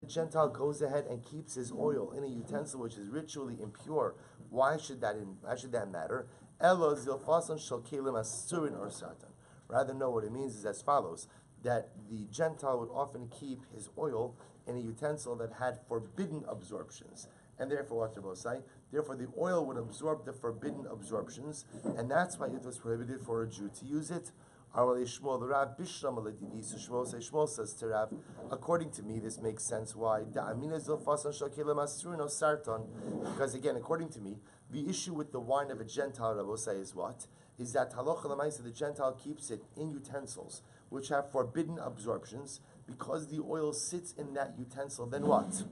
Gentile goes ahead and keeps his oil in a utensil which is ritually impure, why should that matter? Elo zilfason shel kelim asurin or satan. Rather, no, what it means is as follows: that the Gentile would often keep his oil in a utensil that had forbidden absorptions, and therefore what Rabbi say? Therefore, the oil would absorb the forbidden absorptions, and that's why it was prohibited for a Jew to use it. Shmuel says to Rav, according to me, this makes sense. Why? Because again, according to me, the issue with the wine of a Gentile, Rabbi say, is what? Is that halacha l'maisa, the Gentile keeps it in utensils which have forbidden absorptions. Because the oil sits in that utensil, then what?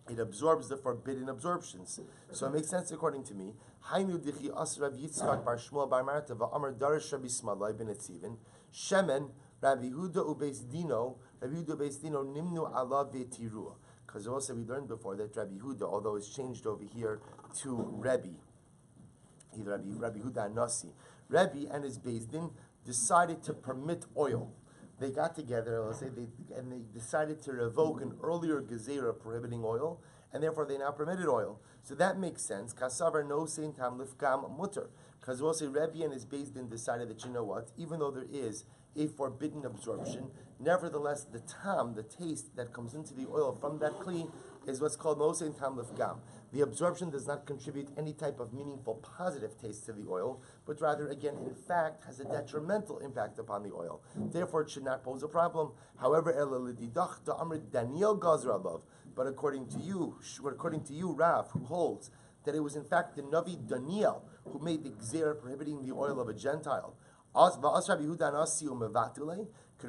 It absorbs the forbidden absorptions. So it makes sense according to me. Hainu dichi as Rabbi Yitzchak bar Shmuel bar Marta va'amar darish Rabbi Smalai ben Etzivin shemen Rabbi Huda ubeis Dino nimnu ala ve'tirua. Because also we learned before that Rabbi Huda, although it's changed over here to Rabbi, either Rabbi Huda Nasi, Rabbi and his Beis Din decided to permit oil. They got together, let's say, they decided to revoke an earlier gezerah prohibiting oil, and therefore they now permitted oil. So that makes sense. Kasavar no sein tam lifgam mutter. Because we'll say Rebbe and his Beis Din decided that, you know what, even though there is a forbidden absorption, nevertheless the tam, the taste that comes into the oil from that kli, is what's called no sein tam lifgam. The absorption does not contribute any type of meaningful positive taste to the oil, but rather, again, in fact, has a detrimental impact upon the oil. Therefore, it should not pose a problem. However, but according to you, Rav, who holds that it was in fact the Navi Daniel who made the gzera prohibiting the oil of a Gentile. Could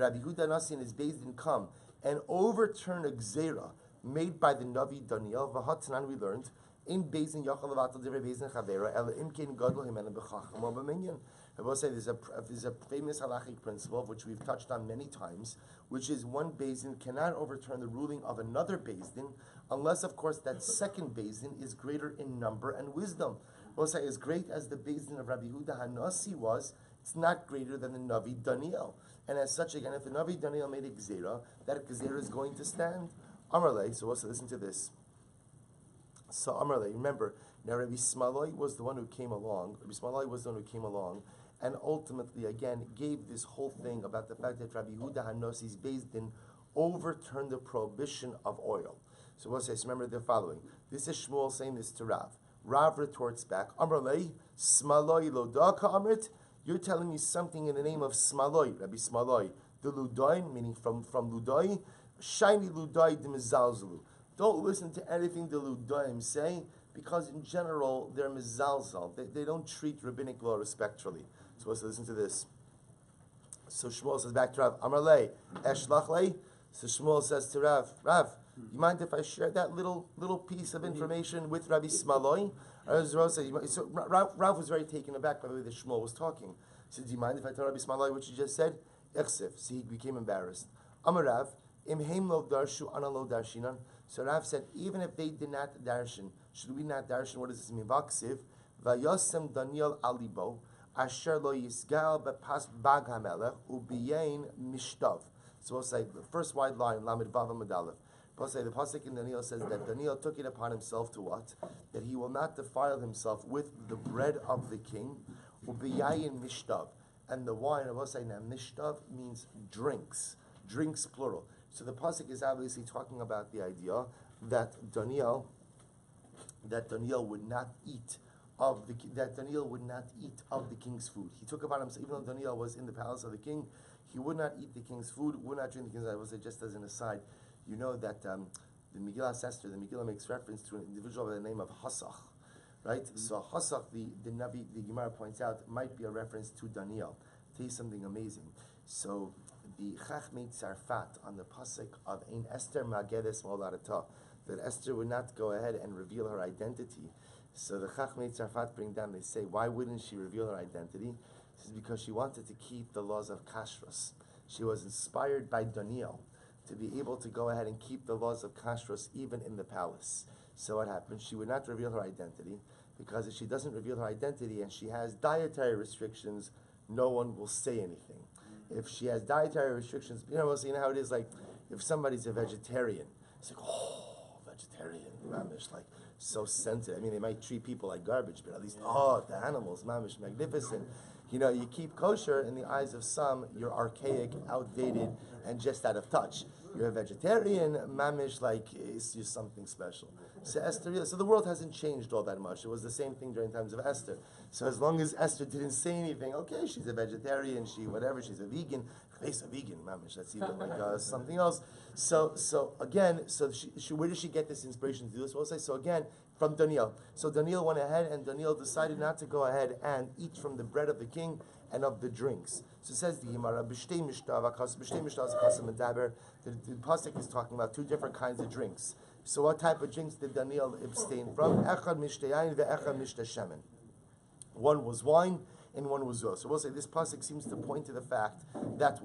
Rabbi Huda Nasi and his Beis Din come and overturn a gzera made by the Navi Daniel? V'hatzanan, we learned in Beis Din Yachal Levatal Divrei Beis Din Chavera Ela Imkein Gadol Himena B'Chacham B'Minyan. I will say there's a famous halachic principle which we've touched on many times, which is one Beis Din cannot overturn the ruling of another Beis Din unless, of course, that second Beis Din is greater in number and wisdom. I will say as great as the Beis Din of Rabbi Huda Hanasi was, it's not greater than the Navi Daniel. And as such, again, if the Navi Daniel made a gzera, that gzera is going to stand. Amarle, so also listen to this. So Amarle, remember, now Rabbi Smaloi was the one who came along. And ultimately, again, gave this whole thing about the fact that Rabbi Huda Hanosi's Beis Din overturned the prohibition of oil. So we'll say, so remember the following. This is Shmuel saying this to Rav. Rav retorts back, Amarle, Smaloi Lodaka Amrit, you're telling me something in the name of Smaloi, Rabbi Smaloi, the Ludoin, meaning from Ludoi, shiny Ludoi Dimizalzulu. Don't listen to anything the Ludoim say, because in general, they're mizalzal. They don't treat rabbinic law respectfully. So let's listen to this. So Shmuel says back to Rav, Amarle, Eshlachle. So Shmuel says to Rav, you mind if I share that little piece of information with Rabbi Smaloi? So Rav was very taken aback by the way that Shmuel was talking. He said, do you mind if I tell Rabbi Smaloi what you just said? Echsef. So he became embarrassed. Amarav, Imheim lo darshu ana lo darshinan. So Rav said, even if they did not darshan, should we not darshan? What does this mean? Vaksiv, vayosem Daniel alibo, asher lo yisgal bepas bag hamelech, ubiyain mishtav. So we'll say, the first wide line, Lamed Vav Medalev. We'll say, the Pasuk in Daniel says that Daniel took it upon himself to what? That he will not defile himself with the bread of the king, ubiyain mishtav. And the wine, I will say now, mishtav means drinks plural. So the pasuk is obviously talking about the idea that Daniel would not eat of the king's food. He took upon himself, even though Daniel was in the palace of the king, he would not eat the king's food, would not drink the king's food. I will say, just as an aside, you know that the Megillah makes reference to an individual by the name of Hasach, right? Mm-hmm. So Hasach, the Gemara points out, might be a reference to Daniel. I'll tell you something amazing. So the Chachmei Tzarfat on the pasuk of Ein Esther Magedes Molarata, that Esther would not go ahead and reveal her identity. So the Chachmei Tzarfat bring down, they say, why wouldn't she reveal her identity? This is because she wanted to keep the laws of kashrus. She was inspired by Daniel to be able to go ahead and keep the laws of kashrus even in the palace. So what happened? She would not reveal her identity, because if she doesn't reveal her identity and she has dietary restrictions, no one will say anything. If she has dietary restrictions, so you know how it is, like if somebody's a vegetarian, It's like, oh, vegetarian, mamish, like so sensitive. I mean, they might treat people like garbage, but at least, the animals, mamish, magnificent. You keep kosher in the eyes of some, you're archaic, outdated, and just out of touch. You're a vegetarian, mamish, like it's just something special. So Esther, so the world hasn't changed all that much. It was the same thing during times of Esther. So as long as Esther didn't say anything, okay, she's a vegetarian, she's a vegan. She's a vegan, mamish. That's even like something else. So again, where does she get this inspiration to do this? We'll say so again from Daniel. So Daniel went ahead, and Daniel decided not to go ahead and eat from the bread of the king and of the drinks. So it says the Gemara, the pasuk is talking about two different kinds of drinks. So what type of drinks did Daniel abstain from? Echad mishtayayin ve'echad mishtashemen. One was wine and one was oil. So we'll say this pasuk seems to point to the fact that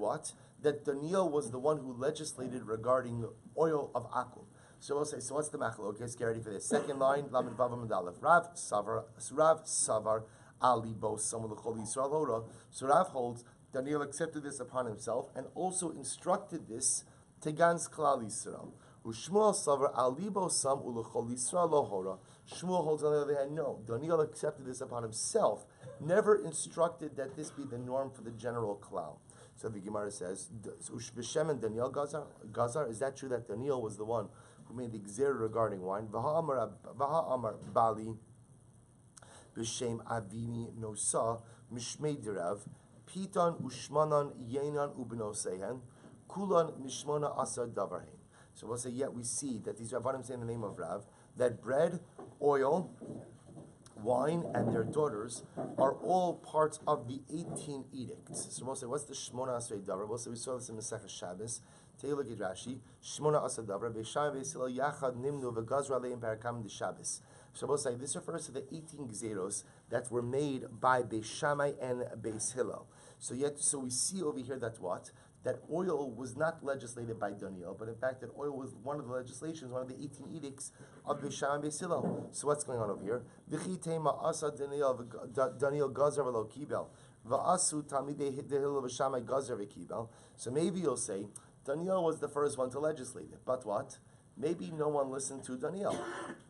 that Daniel was the one who legislated regarding oil of akum. So we'll say, so what's the machlo? Okay, let's get ready for this. Second line, Lamed Vavam Adalef. Rav Savar Ali Bo Samul Chol Yisrael Hora. So Rav holds Daniel accepted this upon himself and also instructed this to Gans Klal Yisrael. Shmuel Savar Ali Bo Sam Ulechol Yisrael Hora. Shmuel holds on the other hand, no, Daniel accepted this upon himself, never instructed that this be the norm for the general klal. So the Gemara says, B'Shem and Daniel Gazar, is that true that Daniel was the one who made the gzera regarding wine? V'ha'amar Bali B'Shem Avini Nosa Mishmei Derav Piton Ushmanan Yenan Ubenosehen Kulan Mishmona Asar Davarhen. So we'll say, yet we see that these Rabbanim say in the name of Rav, that bread, oil, wine, and their daughters are all parts of the 18 edicts. So we'll say, what's the Shmona Asrei Davar? We'll say, we saw this in Masechah Shabbos. Take a look at Rashi. Shmona Asrei Davar, Ve'shayim Ve'sil Yachad Nimnu Ve'gazra Le'im Parakam De Shabbos. So we'll say, this refers to the 18 Gzeros that were made by Beis Shammai and Beis Hillel. So we see over here that what? That oil was not legislated by Daniel, but in fact that oil was one of the legislations, one of the 18 edicts of Beis Shammai and Beis Hillel. So what's going on over here? V'chi tema asa Daniel gazer v'lo kibel, v'asu talmidei Hillel v'Shammai gazer v'kibel. So maybe you'll say, Daniel was the first one to legislate it, but what? Maybe no one listened to Daniel.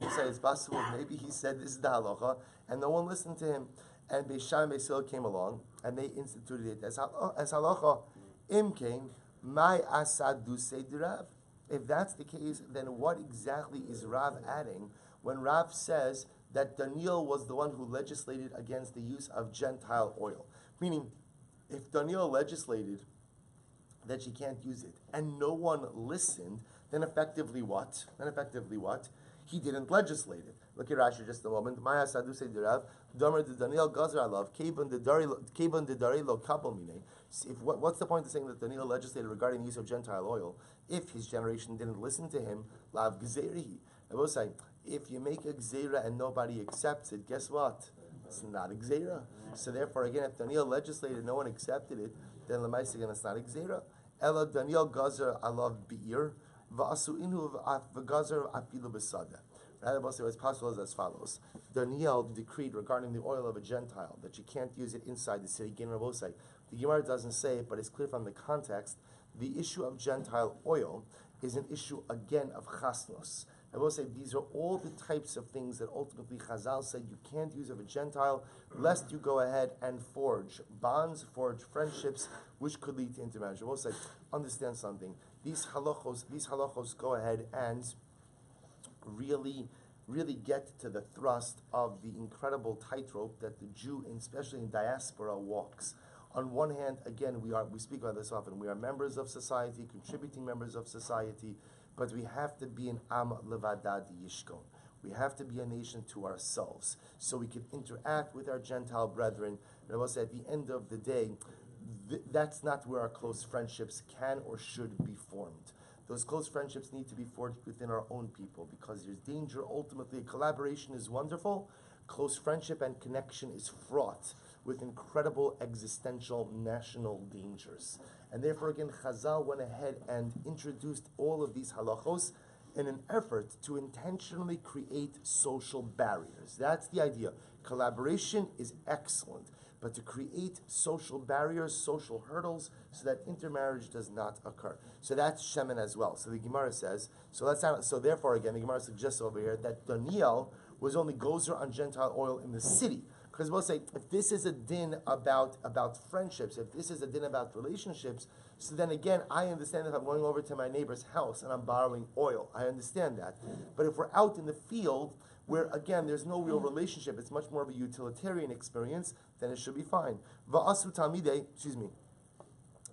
You say it's possible, maybe he said this is the halacha, and no one listened to him. And Beis Shammai and Beis Hillel came along, and they instituted it as halacha. Imkein, my asadu Rav. If that's the case, then what exactly is Rav adding when Rav says that Daniel was the one who legislated against the use of Gentile oil? Meaning, if Daniel legislated that she can't use it and no one listened, then effectively what? He didn't legislate it. Look at Rashi just a moment. Maya Sadu Rav, Domer de Daniel Gazer Alav, Kevon de Dari lo Kabel Mine. What's the point of saying that Daniel legislated regarding the use of Gentile oil if his generation didn't listen to him? Lav Gzerihi. I will say, if you make a Gzera and nobody accepts it, guess what? It's not a Gzera. So therefore, again, if Daniel legislated and no one accepted it, then Lamaisa again, it's not a Gzera. Ella Daniel Gazer Alav Be'ir. What's possible is as follows. Daniel decreed regarding the oil of a Gentile that you can't use it inside the city. The Gemara doesn't say it, but it's clear from the context. The issue of Gentile oil is an issue again of chasnos. I will say these are all the types of things that ultimately Chazal said you can't use of a Gentile, lest you go ahead and forge bonds, forge friendships, which could lead to intermarriage. I will say, understand something. These halachos go ahead and really get to the thrust of the incredible tightrope that the Jew, especially in diaspora, walks. On one hand, again, we speak about this often. We are members of society, contributing members of society, but we have to be an am levadad yishkon. We have to be a nation to ourselves, so we can interact with our Gentile brethren. And I will say, at the end of the day, that's not where our close friendships can or should be formed. Those close friendships need to be forged within our own people, because there's danger. Ultimately, collaboration is wonderful. Close friendship and connection is fraught with incredible existential national dangers. And therefore, again, Chazal went ahead and introduced all of these halachos in an effort to intentionally create social barriers. That's the idea. Collaboration is excellent, but to create social barriers, social hurdles, so that intermarriage does not occur. So that's shemen as well. So the Gemara says, so therefore again, the Gemara suggests over here that Daniel was only gozer on Gentile oil in the city. Because we'll say, if this is a din about friendships, if this is a din about relationships, so then again, I understand if I'm going over to my neighbor's house and I'm borrowing oil. I understand that. But if we're out in the field, where again, there's no real relationship, it's much more of a utilitarian experience, then it should be fine. Va'asu talmidei,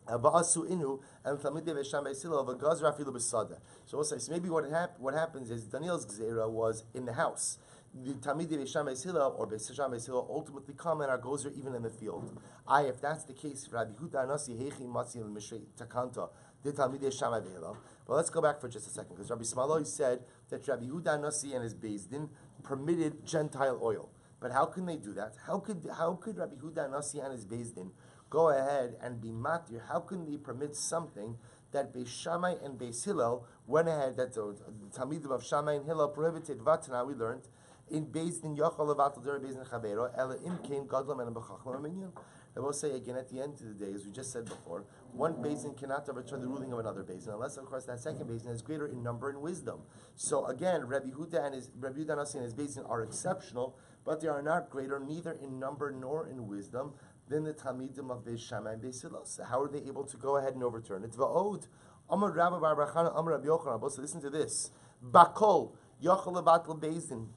Va'asu inu, and talmidei v'sham b'silo, v'gazra afilu b'sada. So we'll say, so maybe what happens is Daniel's gzeira was in the house. The Talmidei Beisham Beis or Beisham Beis ultimately come and are gozer even in the field. If that's the case, Rabbi Huda Nasi Heichi Matzi L'Mishrei Takanta the Talmidei Beisham Beis. But let's go back for just a second, because Rabbi Smaloi said that Rabbi Huda Nasi and his Beis Din permitted Gentile oil. But how can they do that? How could Rabbi Huda Nasi and his Beis Din go ahead and be matir? How can they permit something that Beis Shammai and Beis Hillel went ahead, that the Talmidim of Shammai and Hillel prohibited? Vatana, we learned in Beis Din Yachal Levatal Dera Beis Din Chavero Ela Imkein Gadlam and B'Chacham Minyan. I will say again at the end of the day, as we just said before, one Beis Din cannot overturn the ruling of another Beis Din, unless of course that second Beis Din is greater in number and wisdom. So again, Rabbi Huda Nasi and his Beis Din are exceptional, but they are not greater neither in number nor in wisdom than the Talmidim of Beis Shammai and Beis Hillel. So how are they able to go ahead and overturn it? Va'od Amar Rabbi Bar Bachana Amar Rabbi Yochanan. So listen to this. Bakol Yachal Levatal Beis Din.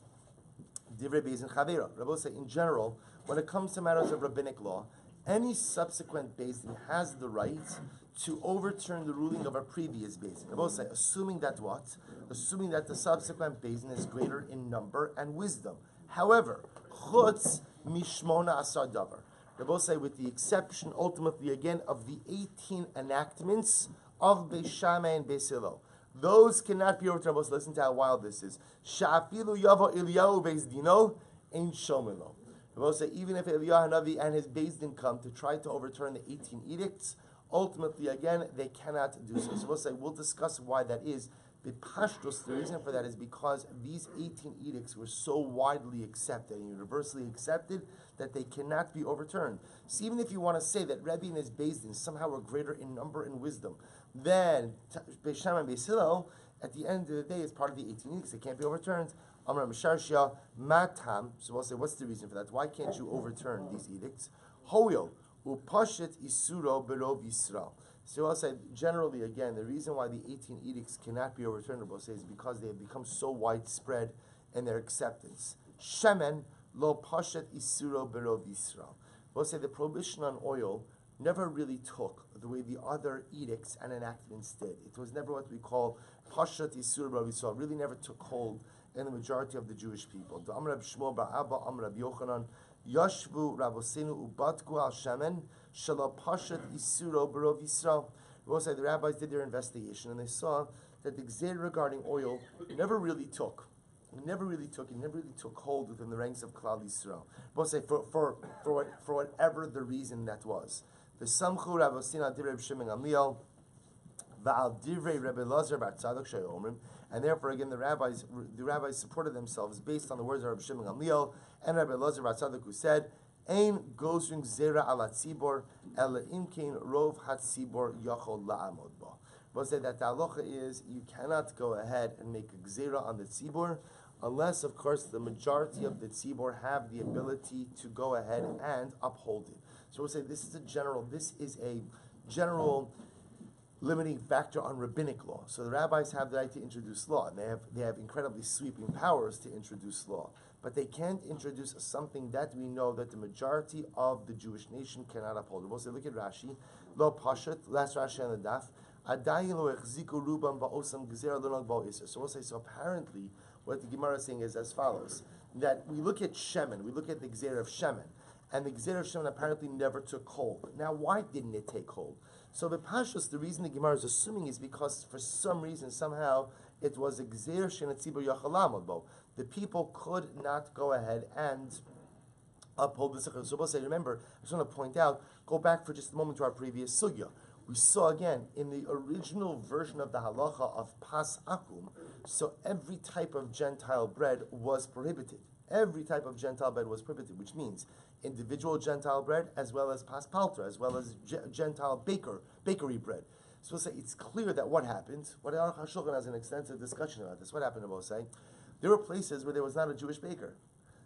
Divrei Beis Din Chavera. Rabbi say in general, when it comes to matters of rabbinic law, any subsequent Beis Din has the right to overturn the ruling of a previous Beis Din. Rabbi say, assuming that what? Assuming that the subsequent Beis Din is greater in number and wisdom. However, chutz mishmona asar davar. Rabbi say, with the exception, ultimately again, of the 18 enactments of Beis Shammai and Beis Hillel. Those cannot be overturned. Listen to how wild this is. Sha'afilu yavo Eliyahu Beis Dino ain't shomelo. Rabbi say, even if Eliyahu Hanavi and his Beis Din come to try to overturn the 18 edicts, ultimately again they cannot do so. So we'll say, we'll discuss why that is. The pashtus, the reason for that is because these 18 edicts were so widely accepted and universally accepted that they cannot be overturned. So even if you want to say that Rebbe and his Beis Din somehow were greater in number and wisdom than Beis Shammai and Beis Hillel, at the end of the day, it's part of the 18 edicts. They can't be overturned. Amar Misharshia Matam. So we'll say, what's the reason for that? Why can't you overturn these edicts? Hoyo upashet isuro berov Yisrael. So I'll say, generally, again, the reason why the 18 edicts cannot be overturned, we'll say, is because they have become so widespread in their acceptance. Shemen lo pashet isuro berov Yisrael. We'll say the prohibition on oil never really took the way the other edicts and enactments did. It was never what we call pashet isuro berov Yisrael. It really never took hold in the majority of the Jewish people. The Rabbi Shmuel Ba'aba, Rabbi Yochanan, Yashvu Rabosenu Ubatku al Shemen Shalom Pashat Isuro Berov Yisrael. We'll say the rabbis did their investigation and they saw that the gzeir regarding oil never really took hold within the ranks of Klal Yisrael. We'll say for whatever the reason that was. The Samchu Rabosinu Divrei Shimon Gamliel Va'al Divrei Rebbe Lazar Bar Tzadok Sheyomrim. And therefore, again, the rabbis supported themselves based on the words of Rabbi Shimon Gamliel and Rabbi Elazar Bar Tzadok, who said, "Ein gozring zera ala tzibor, ela imkein rov hatzibor yachol la'amod ba." We'll say that the halacha is you cannot go ahead and make a gzera on the tzibor unless, of course, the majority of the tzibor have the ability to go ahead and uphold it. So we'll say this is a general limiting factor on rabbinic law. So the rabbis have the right to introduce law, and they have incredibly sweeping powers to introduce law. But they can't introduce something that we know that the majority of the Jewish nation cannot uphold. We'll say, look at Rashi. Lo pashat, last Rashi on the daf. Adayin lo echziku rubam ba'osam gzera l'nog ba'oser. So we'll say, so apparently what the Gemara is saying is as follows, that we look at Shemen, we look at the gzera of Shemen, and the gzera of Shemen apparently never took hold. Now, why didn't it take hold? So the Pashas, the reason the Gemara is assuming is because for some reason, somehow, it was a gzer shenetzibur yachalamod bo. The people could not go ahead and uphold the sechah. So we'll say, remember, I just want to point out, go back for just a moment to our previous sugya. We saw again, in the original version of the halacha of pas akum, so every type of Gentile bread was prohibited. Every type of Gentile bread was prohibited, which means individual Gentile bread, as well as paspalter, as well as Gentile bakery bread. So we'll say it's clear that what happened, what Aruch HaShulchan has an extensive discussion about this. What happened, we'll say, there were places where there was not a Jewish baker.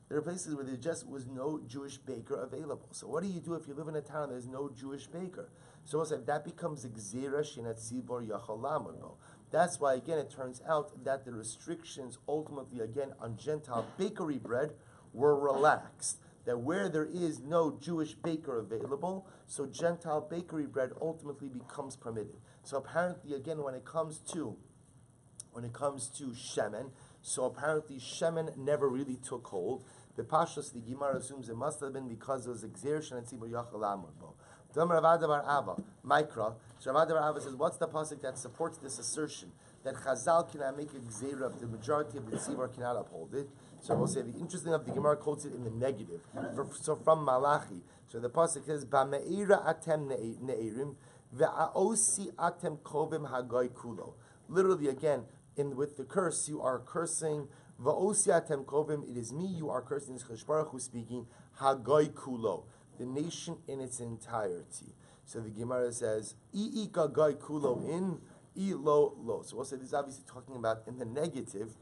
There are places where there just was no Jewish baker available. So what do you do if you live in a town and there's no Jewish baker? So we'll say that becomes Gzeira Shinat Tzibor Yachal Lamod Bo. That's why, again, it turns out that the restrictions ultimately, again, on Gentile bakery bread were relaxed. That where there is no Jewish baker available, so Gentile bakery bread ultimately becomes permitted. So apparently, again, when it comes to shemen, so apparently shemen never really took hold. The Pashas, the Gemara assumes it must have been because it was a Gzeir Shen Tzibur Yachal Lamod Bo. Ravada bar Ava, Mikra. So Ravada bar Ava says, what's the pasuk that supports this assertion that Chazal cannot make a Gzeira, the majority of the Tzibur cannot uphold it? So we'll say the interesting of the Gemara quotes it in the negative. So from Malachi, so the pasuk says, "Ba'meira atem ne'irim ve'aosi atem kovim hagoy kulo." Literally, again, with the curse, you are cursing. Va'osi atem kovim. It is me you are cursing. This Cheshach Baruch Hu speaking. Hagoy kulo, the nation in its entirety. So the Gemara says, "I'ika goy kulo in ilo lo." So we'll say this is obviously talking about in the negative.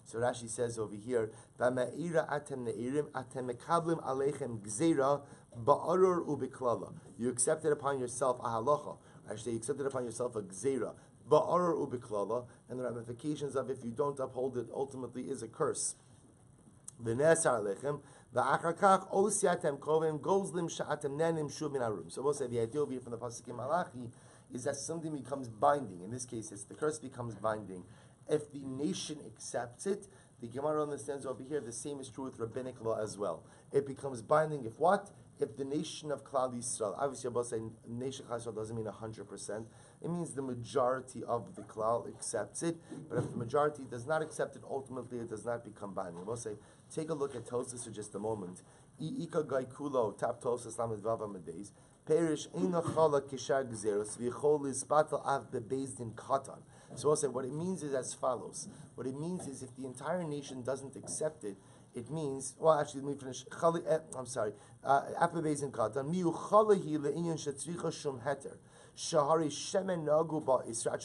So Rashi says over here, "V'ma'ira atem ne'irim atem mekablim aleichem gzeira ba'arur ubiklala." You accepted upon yourself a halacha. Actually, you accepted upon yourself a gzeira ba'arur ubiklala, and the ramifications of if you don't uphold it ultimately is a curse. V'nesar aleichem v'achar kach osi atem kovim gozlim sha'atem nenim shuv min harum. So we'll say the idea over here from the pasuk in Malachi is that something becomes binding. In this case, it's the curse becomes binding. If the nation accepts it, the Gemara understands over here the same is true with rabbinic law as well. It becomes binding if what? If the nation of Klal Yisrael, obviously Abba saying nation of Klal Yisrael doesn't mean 100%. It means the majority of the Klal accepts it. But if the majority does not accept it, ultimately it does not become binding. Abba say, take a look at Tosfos for just a moment. I'ika gai kulo tap Tosfos lamed vav amadays. Perish ina chala kishar gzeros v'yichol ispatal av bebezdin katan. So we'll say what it means is as follows. What it means is if the entire nation doesn't accept it, it means, well, actually, let me finish. I'm sorry. After Beis Katan, miu chalahi le'inyan shetzricha shum heter. Shahari shemen nagu ba Israel.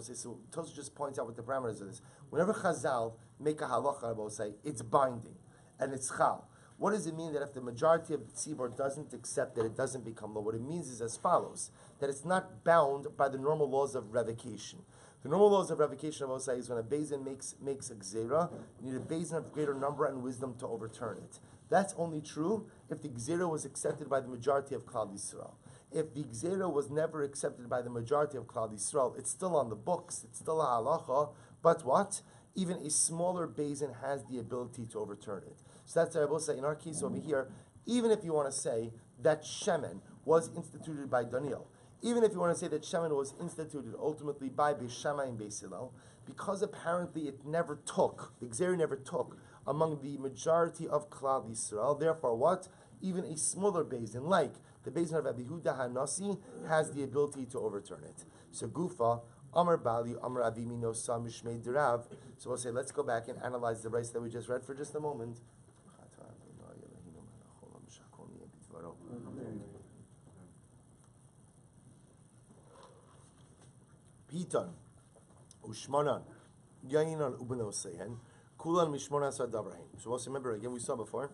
So Tosfos just points out what the parameters of this. Whenever Chazal make a halacha, we'll say it's binding and it's chal. What does it mean that if the majority of the tzibur doesn't accept it, it doesn't become law? What it means is as follows: that it's not bound by the normal laws of revocation. The normal laws of revocation of Osai is when a Beis makes a gzeira, you need a Beis of greater number and wisdom to overturn it. That's only true if the gzeira was accepted by the majority of Klal Yisrael. If the gzeira was never accepted by the majority of Klal Yisrael, it's still on the books, it's still a halacha, but what? Even a smaller Beis has the ability to overturn it. So that's what I will say. In our case over here, even if you want to say that shemen was instituted by Daniel, even if you want to say that shemen was instituted ultimately by Beis Shammai and Beis Hillel, because apparently it never took, the Gzeira never took among the majority of Klal Yisrael, therefore what? Even a smaller Beis Din, like the Beis Din of Rabbi Yehuda HaNasi, has the ability to overturn it. So Gufa, Amar Bali, Amar Avimi no Sam Mishmei Derav. So we'll say, let's go back and analyze the rice that we just read for just a moment. Pitan, Ushmanan, Yayinan Ubenosehen, Kulan Mishmona Sadabrahim. So also remember again, we saw before,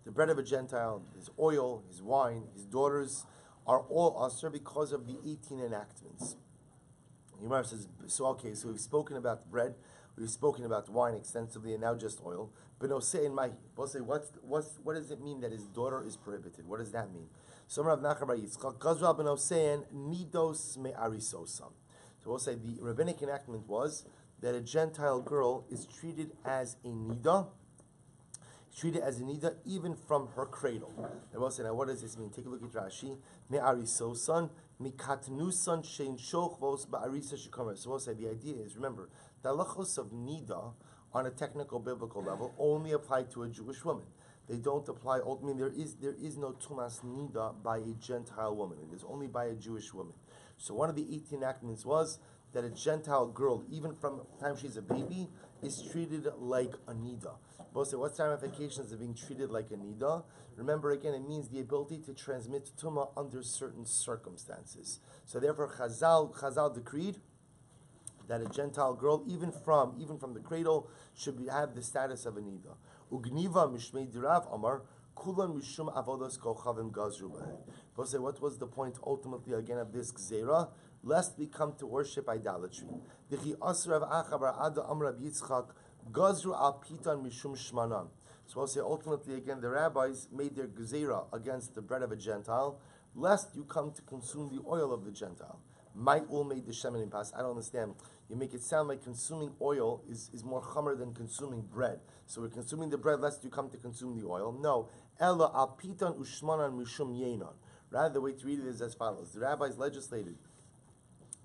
the bread of a Gentile, his oil, his wine, his daughters are all usher because of the 18 enactments. Yomar says, so okay, so we've spoken about bread, we've spoken about wine extensively, and now just oil. But no, say in my, we'll say, what does it mean that his daughter is prohibited? What does that mean? So Rav Nachman bar Yitzchak, Gazral ben Hosein, nidos me'arisosam. So we'll say the rabbinic enactment was that a Gentile girl is treated as a nida, even from her cradle. And we'll say, now what does this mean? Take a look at Rashi. Me'arisosan, mikatnusan shein shochvos ba'arisa shikomer. So we'll say the idea is, remember, the halachos of nida on a technical biblical level only apply to a Jewish woman. They don't apply. I mean, there is no tumas nida by a Gentile woman. It is only by a Jewish woman. So one of the 18 enactments was that a Gentile girl, even from the time she's a baby, is treated like a nida. What's the ramifications of being treated like a nida? Remember again, it means the ability to transmit tumah under certain circumstances. So therefore, Chazal decreed that a Gentile girl, even from the cradle, should have the status of a nida. Ugniva mishmei dirav amar kulan mishum avodas kochavim gazru b'hem. What was the point ultimately again of this gzera? Lest we come to worship idolatry. Dichi asrav achabar ada amar Yitzchak gazru al pitan mishum shmanan. So we'll say ultimately again the rabbis made their gzera against the bread of a Gentile, lest you come to consume the oil of the Gentile. My ul made the shemen impas. I don't understand. You make it sound like consuming oil is more chamer than consuming bread. So we're consuming the bread lest you come to consume the oil. No. Ella al pitan ushmanan mishum yenon. Rather, the way to read it is as follows. The rabbis legislated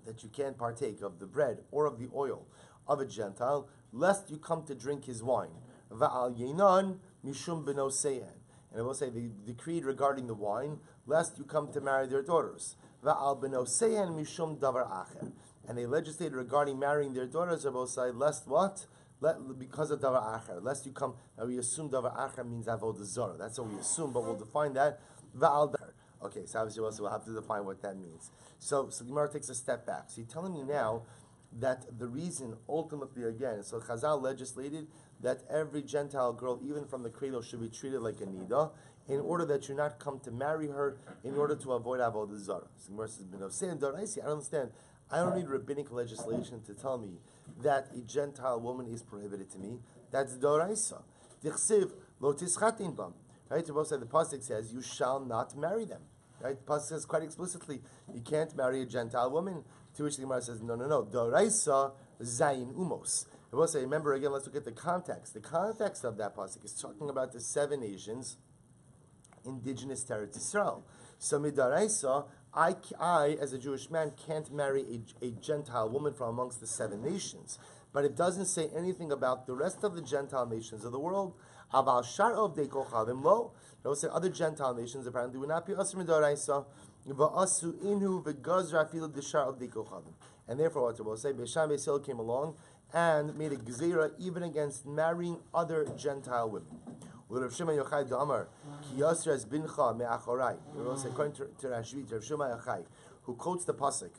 that you can't partake of the bread or of the oil of a Gentile, lest you come to drink his wine. Va'al yenon mishum beno sehen. And it will say they decreed regarding the wine, lest you come to marry their daughters. Va'al beno sehen mishum davar acher. And they legislated regarding marrying their daughters, of both sides, lest what? Because of davar acher. Lest you come, now we assume davar acher means avodah zara. That's what we assume, but we'll define that. Va'al davar. Okay, so obviously also we'll have to define what that means. So Gemara takes a step back. So you're telling me now that the reason ultimately again, so Chazal legislated that every Gentile girl, even from the cradle, should be treated like a nida, in order that you not come to marry her, in order to avoid avodah zara. So Gemara says, I don't understand. I don't need rabbinic legislation to tell me that a Gentile woman is prohibited to me. That's doraisa. Dichsiv lo tischatin bam. Right? The pasuk says, "You shall not marry them." Right? The pasuk says quite explicitly, you can't marry a Gentile woman. To which the Gemara says, no. Doraisa zayin umos. I will say, remember again, let's look at the context. The context of that pasuk is talking about the 7 nations indigenous to Eretz Yisrael. So midaraisa, I as a Jewish man can't marry a Gentile woman from amongst the 7 nations. But it doesn't say anything about the rest of the Gentile nations of the world. Aval shar of de kochavim lo. It will say other Gentile nations apparently would not be asur midaraisa. Va'asu inhu v'gazra afilu d'shar of de kochavim. And therefore, what it will say, Beisham Beisil came along and made a gzera even against marrying other Gentile women. Rav Shimon Yochai Damar, Ki Yasras bincha me'achorai. It will say, according to Rashbi, Rav Shimon Yochai, who quotes the pasuk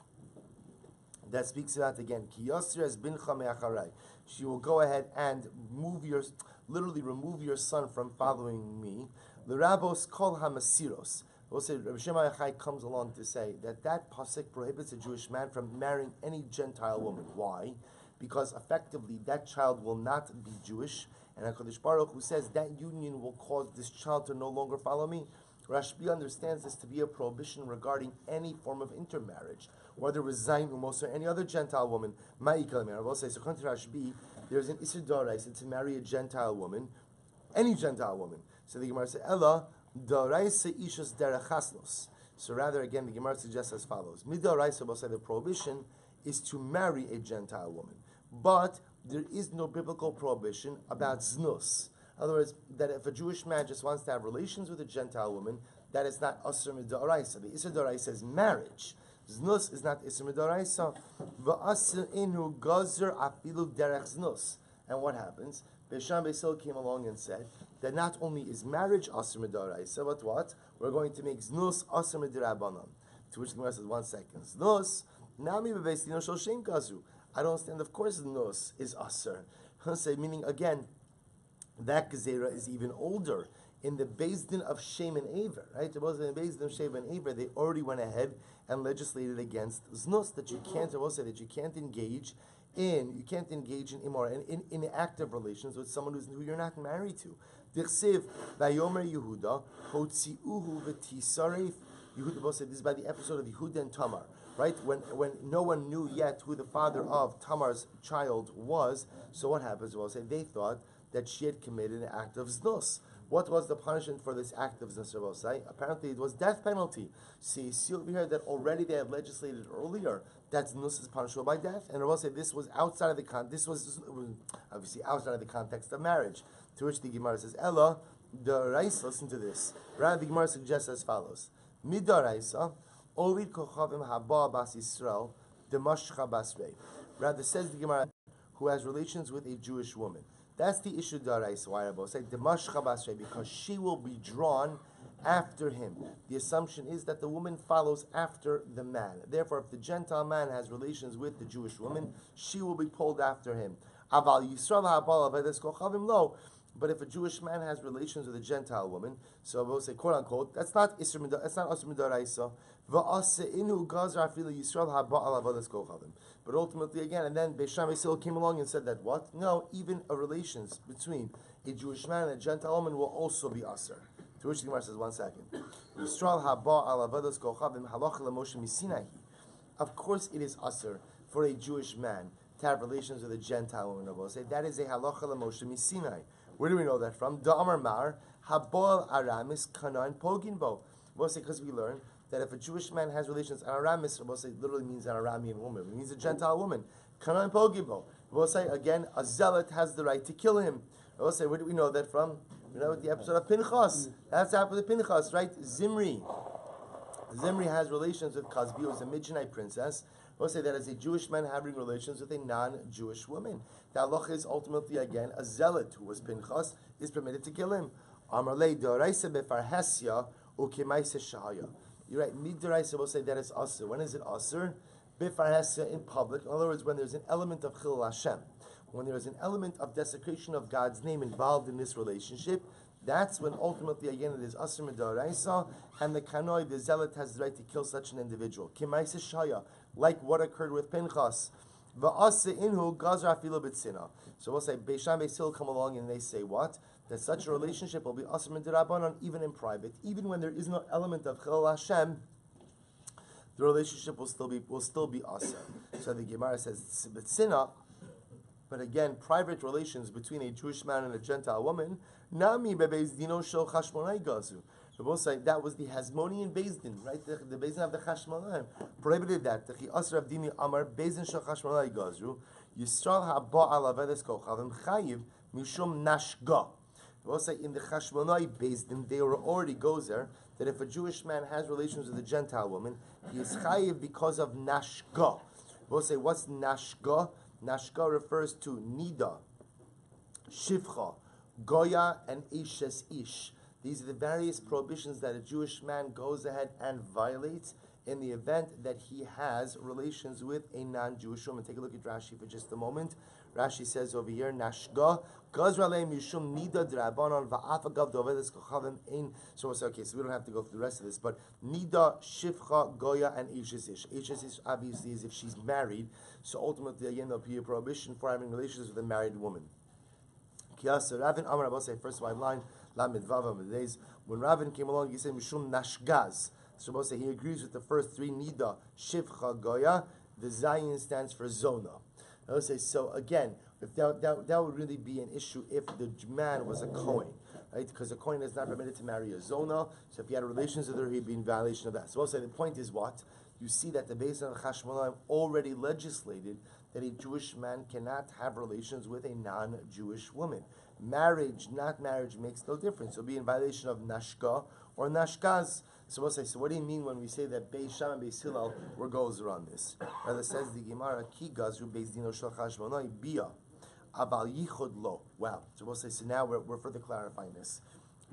that speaks about again, Ki Yasras bincha me'achorai. She will go ahead and literally remove your son from following me. L'rabos kol hamasiros. We'll say Rabbi Shimon Yochai comes along to say that pasuk prohibits a Jewish man from marrying any Gentile woman. Why? Because effectively that child will not be Jewish, and HaKadosh Baruch Hu says that union will cause this child to no longer follow me. Rashbi understands this to be a prohibition regarding any form of intermarriage, whether it was Zayin Umos or any other Gentile woman. I will say, so according to Rashbi, there's an Isur Doraisa to marry a Gentile woman, any Gentile woman. So the Gemara says, Ella Doraisa Ishus Derechasnos. So rather, again, the Gemara suggests as follows: Midoraisa will say the prohibition is to marry a Gentile woman, but there is no biblical prohibition about znus. In other words, that if a Jewish man just wants to have relations with a Gentile woman, that is not asur midoraisa. The isur doraisa is marriage. Znus is not isur midoraisa. V'asur inu gazer afilu derech znus. And what happens? Beisham Beisil came along and said that not only is marriage asur midoraisa, but what? We're going to make znus asur midirabanan. To which the Gemara says, 1 second. Znus nami bebeistino shel shem gazu. I don't understand. Of course, znus is asur. Meaning again, that gezerah is even older. In the Beis Din of Shem and Aver, right? It was in the Beis Din of Shem and Aver, they already went ahead and legislated against znus, that you can't, I will say that you can't engage in immoral, in active relations with someone who you're not married to. Dichsiv vayomer Yehuda hotziuhu v'tisaref. Yehuda will say this is by the episode of Yehuda and Tamar, right? When no one knew yet who the father of Tamar's child was. So what happens? Well, say they thought that she had committed an act of znus. What was the punishment for this act of znus? Apparently it was death penalty. See over here that already they have legislated earlier that znus is punishable by death. And I will say this was outside of the this was obviously outside of the context of marriage. To which the Gemara says, Ella, the Reis, listen to this. Rather, the Gemara suggests as follows. Midaraisa, Ovid Kochavim Haba Bas Yisrael, Demashcha Basrei. Rather, says the Gemara, who has relations with a Jewish woman. That's the issue d'oraisa. Why Rabbi say Demashcha Basrei? Because she will be drawn after him. The assumption is that the woman follows after the man. Therefore, if the Gentile man has relations with the Jewish woman, she will be pulled after him. Aval Yisrael ha'abal avedes kochavim lo. But if a Jewish man has relations with a Gentile woman, so we'll say quote unquote, that's not Asr Midoraisa. Va'aseinu gazar afilu Yisrael ha'abal avedes kochavim. But ultimately, again, and then Beis Shammai came along and said that what? No, even a relations between a Jewish man and a Gentile woman will also be Asr. To which the Gemara says, 1 second. Yisrael ha'abal avedes kochavim halacha leMoshe miSinai. Of course, it is Asr for a Jewish man to have relations with a Gentile woman. We'll say that is a halacha leMoshe miSinai. Where do we know that from? Da'amar mar habol aramis kanan poginbo. We'll say because we learn that if a Jewish man has relations, an aramis, we'll say literally means an Aramean woman. It means a Gentile woman. Kanan poginbo. We'll say again, a zealot has the right to kill him. We'll say where do we know that from? You know the episode of Pinchas. That's after the Pinchas, right? Zimri has relations with Kazbi, who was a Midianite princess. We'll say that as a Jewish man having relations with a non-Jewish woman. The halacha is ultimately, again, a zealot who was Pinchas is permitted to kill him. Amarlei d'oraisa befarhesya ukemaisa shahaya. You're right, mid-d'oraisa will say that it's asur. When is it asur? Befarhesya in public. In other words, when there's an element of chilul Hashem. When there is an element of desecration of God's name involved in this relationship, that's when ultimately, again, it is asur mid'oraisa, and the kanoi, the zealot, has the right to kill such an individual. Kimaisa shaya, like what occurred with Pinchas. Va'ase inhu gazra afilu b'tzina. So we'll say, Beis Shammai still come along and they say what? That such a relationship will be asur mid'rabanan, even in private, even when there is no element of chilul Hashem. The relationship will still be asur. So the Gemara says, b'tzina. But again, private relations between a Jewish man and a Gentile woman, nami bebeis dino shel chashmonai gazu. We both say that was the Hasmonean Beis Din, right? The Beis Din of the Chashmonai prohibited that. The Asr Avdimi Amar Beis Din shel chashmonai gazu. Yisrael haba al avedes kochavim chayiv mishum nashga. We both say in the Chashmonai Beis Din, they already goes there that if a Jewish man has relations with a Gentile woman, he is chayiv because of nashga. We both say what's nashga? Nashka refers to Nida, Shivcha, Goya, and Ishes Ish. These are the various prohibitions that a Jewish man goes ahead and violates in the event that he has relations with a non-Jewish woman. Take a look at Rashi for just a moment. Rashi says over here, Nashka, Gazrale Mishum Nida Drabanon Va'afagav Dovedes Kochavim Ein. So okay, so we don't have to go through the rest of this, but Nida, Shivcha, Goya, and Ishes Ish. Ishes Ish obviously is if she's married, so ultimately again there'll be a prohibition for having relations with a married woman. Kiyasa Ravin Amar Abbas say first white line, Lamed Vav days when Ravin came along, he said Mishum Nashgaz. So Abbas say he agrees with the first three Nida, Shivcha, Goya. The Zayin stands for Zona. I would say, so again, if that would really be an issue if the man was a Kohen, right? Because a Kohen is not permitted to marry a Zona, so if he had relations with her, he'd be in violation of that. So I'll say the point is what? You see that the Beis Din of Chashmonaim already legislated that a Jewish man cannot have relations with a non-Jewish woman. Marriage, not marriage, makes no difference. It'll be in violation of Nashka or Nashkaz. So we'll say, so what do you mean when we say that Beis Shammai and Beis Hillel were goes around this? Rather says the Gemara, Ki gazru Beis Dino shel chashmonai bia, aval yichud lo. Wow. So we'll say, so now we're further clarifying this.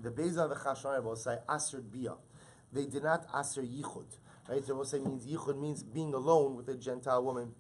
The Beis Din of the Chashmonai will say aser bia. They did not aser yichud. Right? So we'll say means yichud means being alone with a Gentile woman.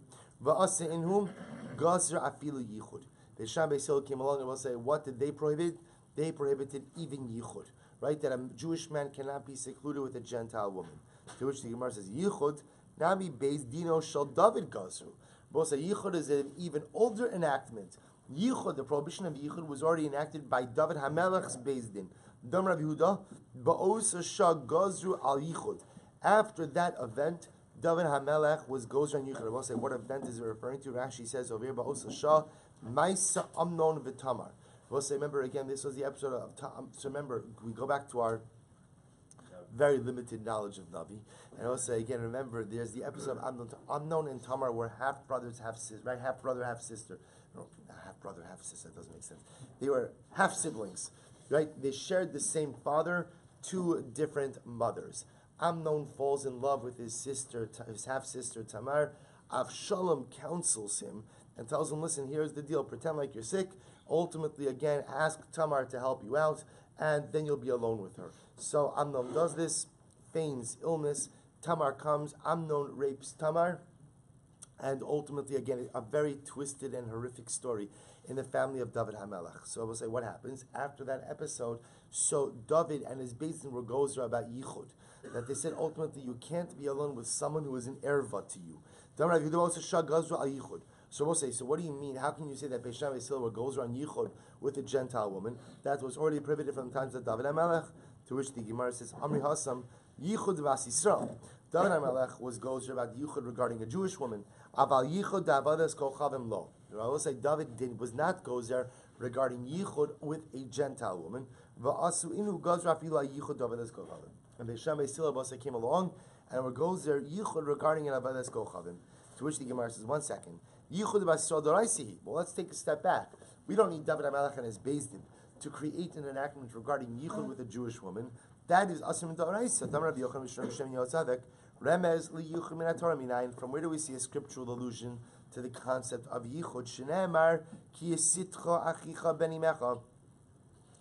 Va'ase in whom gazru afilu yichud. Beis Shammai Beis Hillel came along and will say, what did they prohibit? They prohibited even yichud. Right, that a Jewish man cannot be secluded with a Gentile woman. To which the Gemara says, Yichud, Nami Beis Dino Shel David Gazru. Both say Yichud is an even older enactment. Yichud, the prohibition of Yichud, was already enacted by David HaMelech's Beis Din. Dam Rav Yehuda, Ba'os Shah Gazru Al Yichud. After that event, David HaMelech was Gozra on Yichud. I will say, what event is it referring to? Rashi says over here, Ba'os Shah, Maisa Amnon V'Tamar. We'll say, remember again, this was the episode of, so remember, we go back to our very limited knowledge of Navi. And I will say again, remember, there's the episode of Amnon and Tamar were half brothers, half sister, right? Half brother, half sister. No, half brother, half sister, that doesn't make sense. They were half siblings, right? They shared the same father, two different mothers. Amnon falls in love with his sister, his half sister Tamar. Avshalom counsels him and tells him, listen, here's the deal, pretend like you're sick. Ultimately, again, ask Tamar to help you out, and then you'll be alone with her. So Amnon does this, feigns illness. Tamar comes, Amnon rapes Tamar, and ultimately, again, a very twisted and horrific story in the family of David HaMelech. So I will say what happens after that episode. So David and his Beis Din were gozer about Yichud, that they said ultimately you can't be alone with someone who is an erva to you. So we'll say, so what do you mean? How can you say that Beis Shammai Silber goes around Yichud with a Gentile woman? That was already prohibited from the times of David HaMelech, to which the Gemara says, Amri Hasam, Yichud Vas Yisrael. David HaMelech was gozer about Yichud regarding a Jewish woman. Aval Yichud Davadas Kochavim Lo. I will say David was not gozer regarding Yichud with a Gentile woman. Va'asu inu gozer afilu Yichud Davadas Kochavim. And Beis Shammai Silber came along and were gozer Yichud regarding an Avadas Kochavim. To which the Gemara says, 1 second. Yichud B'Yisrael Doraisihi. Well, let's take a step back. We don't need David HaMelech and his Beis Din to create an enactment regarding Yichud with a Jewish woman. That is Asur Doraisa. Rabbi Yochanan Mishram Yotzadek Remez Li Yichud Min HaTorah Minayin. From where do we see a scriptural allusion to the concept of Yichud? Shneimar Ki Yisitcha Achicha Benimecha.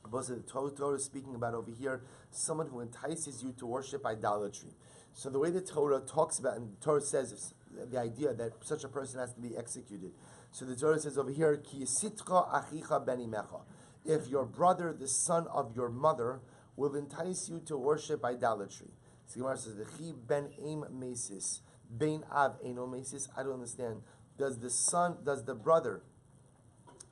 Both the Torah is speaking about over here someone who entices you to worship idolatry. So the way the Torah talks about, and the Torah says the idea that such a person has to be executed. So the Torah says over here, Ki yisitcha achicha benimecha. If your brother, the son of your mother, will entice you to worship idolatry. So Gemara says, V'chi ben aim mesis, ben av eno mesis. I don't understand. Does the brother,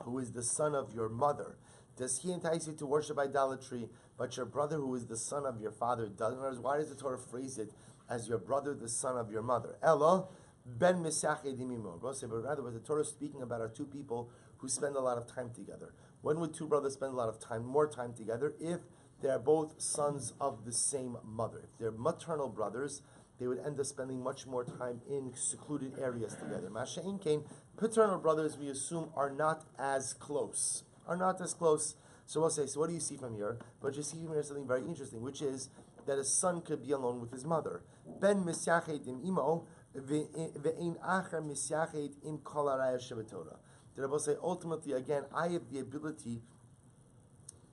who is the son of your mother, does he entice you to worship idolatry, but your brother, who is the son of your father, doesn't? Why does the Torah phrase it as your brother, the son of your mother? Ella, ben misached imimo. But rather, was the Torah speaking about are two people who spend a lot of time together. When would two brothers spend a lot of time, more time together? If they are both sons of the same mother. If they're maternal brothers, they would end up spending much more time in secluded areas together. Masha'in Kain, paternal brothers, we assume, are not as close. So we'll say, so what do you see from here? But you see from here something very interesting, which is that a son could be alone with his mother. Ben misyachet im imo, ve'ein acher misyachet im kol haraya shebetorah. The Rebbe say, ultimately, again, I have the ability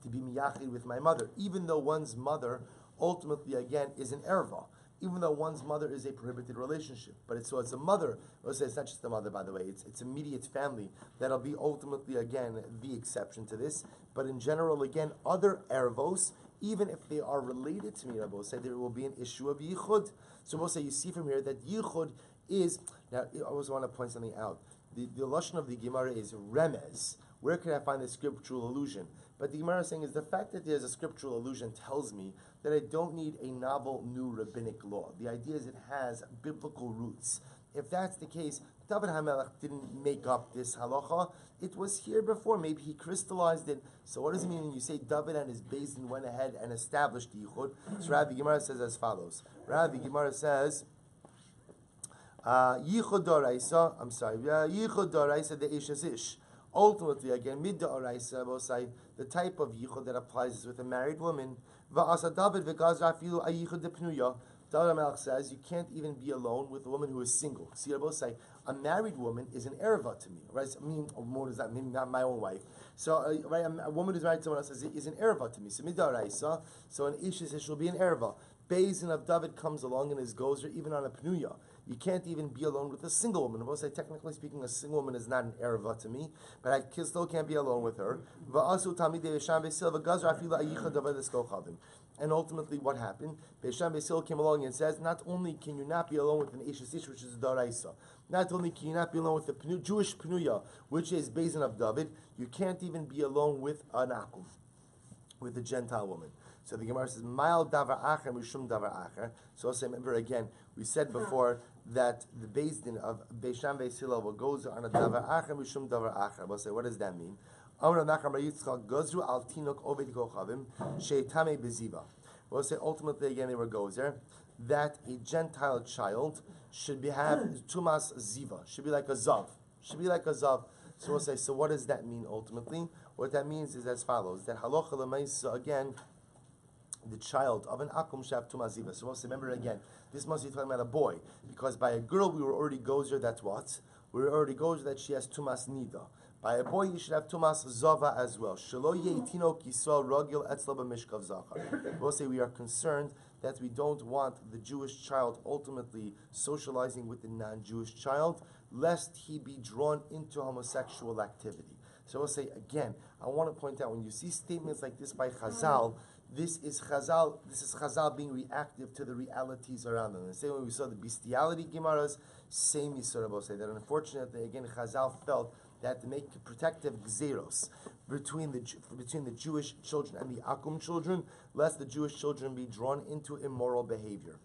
to be miyachid with my mother, even though one's mother, ultimately, again, is an erva. Even though one's mother is a prohibited relationship. But it's a mother, it's not just a mother, by the way, it's immediate family. That'll be ultimately, again, the exception to this. But in general, again, other ervos, even if they are related to me, Rabbi say there will be an issue of yichud. So we'll say, you see from here that yichud is, now I always want to point something out. The lashon of the Gemara is remez. Where can I find the scriptural allusion? But the Gemara is saying is the fact that there's a scriptural allusion tells me that I don't need a novel new rabbinic law. The idea is it has biblical roots. If that's the case, David HaMelech didn't make up this halacha. It was here before. Maybe he crystallized it. So what does it mean when you say David and his Beis Din went ahead and established Yichud? So Rabbi Gemara says as follows. Rabbi Gemara says, Yichud Doraisa, Yichud Doraisa de Ish. Ultimately, again, mid Doraisa, we'll say the type of Yichud that applies is with a married woman. Va'asa David v'gazra afilu ayichud de pnuya. David HaMelech says you can't even be alone with a woman who is single. See, I both say a married woman is an erva to me, right? I mean, a woman is not, maybe not my own wife. So, right, a woman who's married to someone else is an erva to me. So midaraisa. So an ish says she'll be an erva. Beis Din of David comes along and is gozer even on a pnuya. You can't even be alone with a single woman. I will say, technically speaking, a single woman is not an erva to me, but I still can't be alone with her. And ultimately, what happened? Beis Shammai Silber came along and says, not only can you not be alone with an Ishes Ish, which is a Daraisa, not only can you not be alone with the Jewish Pnuya, which is Beis Din of David, you can't even be alone with an Akum, with a Gentile woman. So the Gemara says, Ma'al davar acher mishum davar acher. So also remember again, we said before that the Beis Din of Beis Shammai Silber goes on a davar acher mishum davar acher. We'll say, what does that mean? We'll say ultimately again they were gozer that a Gentile child should have tumas ziva, should be like a zav. So we'll say, so what does that mean ultimately? What that means is as follows, that halacha l'maisa again, the child of an akum shav tumaziva. So also remember again, this must be talking about a boy, because by a girl we were already gozer. That's what we were already gozer that she has tumas nida. By a boy you should have tumas zava as well. Shelo yeitino kisol rogil etzlo b'mishkav zachar. We'll say we are concerned that we don't want the Jewish child ultimately socializing with the non-Jewish child, lest he be drawn into homosexual activity. So we'll say again, I want to point out, when you see statements like this by Chazal, this is Chazal being reactive to the realities around them. The same way we saw the bestiality Gemaras, same Yisra will say that unfortunately again Chazal felt that to make protective gzeros between the Jewish children and the Akum children, lest the Jewish children be drawn into immoral behavior.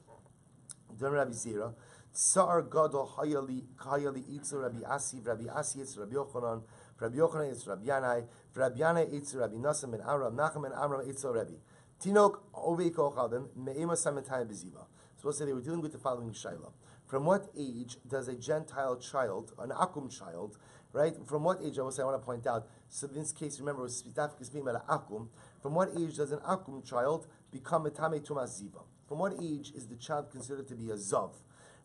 Then Rabbi Zara, Tsar Gadol Hayali Itzu Rabbi Asi Itzu Rabbi Yochanan, Rabbi Yochanan Itzu Rabbi Yanai, Rabbi Yanai Itzu Rabbi Nassim ben Amram, Nachum ben Amram Itzu Rabbi. Tinok Ovei Kochavim Me'ema Sametayim Beziva. So we'll say they were dealing with the following shaila. From what age does a Gentile child, an Akum child, right? From what age? I want to point out. So in this case, remember, we're speaking about an Akum. From what age does an Akum child become a Tamei Tumas Ziva? From what age is the child considered to be a Zav?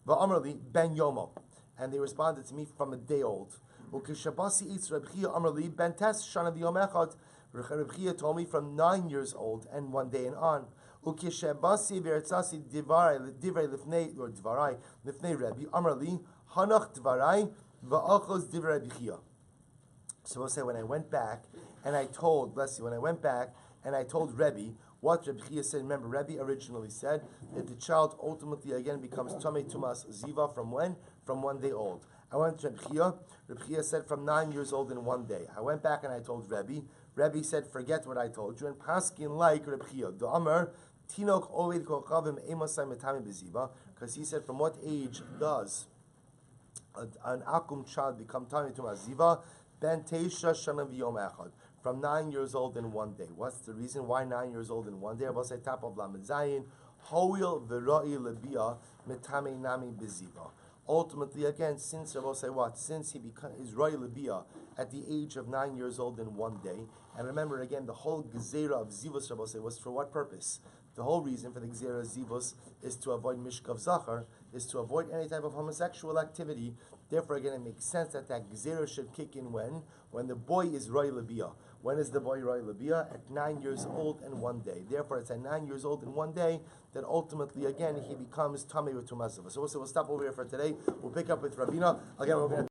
Va'amrli ben Yomo, and they responded to me from a day old. Ukishabasi itz Reb Chia amrli ben tes shana v'yom echad. Reb Chia told me from 9 years old and 1 day and on. Ukishabasi v'ertzasi divrei lifnei or dvarai lifnei Rebbe amrli hanach dvarai va'achos divrei Reb Chia. So we'll say when I went back and I told Rebbe what Rabbi Chia said. Remember, Rebbe originally said that the child ultimately again becomes Tamei Tumas Ziva from when? From 1 day old. I went to Rabbi Chia. Rabbi Chia said from 9 years old in 1 day. I went back and I told Rebbe. Rebbe said, forget what I told you. And Paskin like Rabbi Chia. The Amar, Tinok Oved Kochavim Emasai Metami Beziva. Because he said, from what age does an Akum child become Tamei Tumas Ziva? Ben Teisha Shana V'yom Echad. From 9 years old in 1 day. What's the reason why 9 years old in 1 day? I will say top of Lamed Zayin. Hoil v'ra'i lebia metame nami beziva. Ultimately, again, since I will say what? Since he is ra'i lebia at the age of 9 years old in 1 day. And remember again, the whole gezerah of zivus, I will say, was for what purpose? The whole reason for the gezerah of zivus is to avoid mishkav zachar, is to avoid any type of homosexual activity. Therefore, again, it makes sense that gezerah should kick in when the boy is ra'i lebia. When is the boy ra'i lebia? At 9 years old and 1 day. Therefore, it's at 9 years old and 1 day that ultimately, again, he becomes tamei u'tumazava. So we'll stop over here for today. We'll pick up with Ravina. Again, we're going to